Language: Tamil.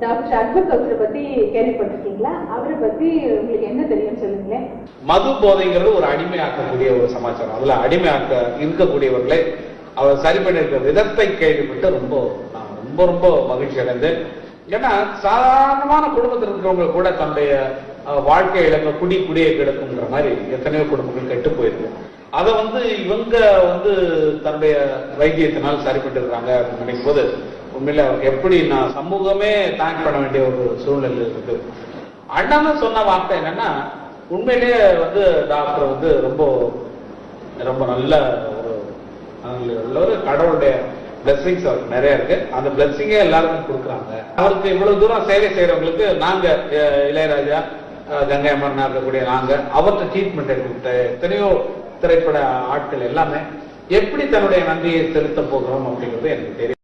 டாக்டர் அக்பர் கவுசரை பத்தி கேள்விப்பட்டிருக்கீங்களா? அவரை பத்தி உங்களுக்கு என்ன தெரியும் சொல்லுங்களேன். மது போதைங்கிறது ஒரு அடிமையாக்கக்கூடிய ஒரு சமாச்சாரம். அதுல அடிமையாக்க இருக்கக்கூடியவர்களை அவர் சரி பண்ணிருக்கிற விதத்தை கேள்விப்பட்டு ரொம்ப ரொம்ப மகிழ்ச்சி அடைந்தேன். ஏன்னா சாதாரணமான குடும்பத்தில் இருக்கிறவங்க கூட தன்னுடைய வாழ்க்கை இழந்த குடியை கிடக்குங்கிற மாதிரி எத்தனையோ குடும்பங்கள் கெட்டு போயிருக்கு. அதை இவங்க தன்னுடைய வைத்தியத்தினால் சரி பண்ணிருக்காங்க அப்படின்னு நினைக்கும் போது உண்மையில எப்படி நான் சமூகமே தேங்க் பண்ண வேண்டிய ஒரு சூழ்நிலை இருக்கு. அண்ணன் சொன்ன வார்த்தை என்னன்னா, உண்மையிலேயே டாக்டர் ரொம்ப ரொம்ப நல்ல ஒரு கடவுளுடைய பிளெஸிங்ஸ் அவருக்கு நிறைய இருக்கு. அந்த பிளெஸிங்கே எல்லாருக்கும் கொடுக்குறாங்க. அவருக்கு இவ்வளவு தூரம் சேவை செய்யறவங்களுக்கு நாங்க இளையராஜா, கங்கை அமரனா இருக்கக்கூடிய நாங்க அவர்கிட்ட ட்ரீட்மெண்ட் எடுத்துக்கிட்ட எத்தனையோ திரைப்பட ஆட்கள் எல்லாமே எப்படி தன்னுடைய நன்றியை செலுத்த போகிறோம் அப்படிங்கிறது எனக்கு தெரியும்.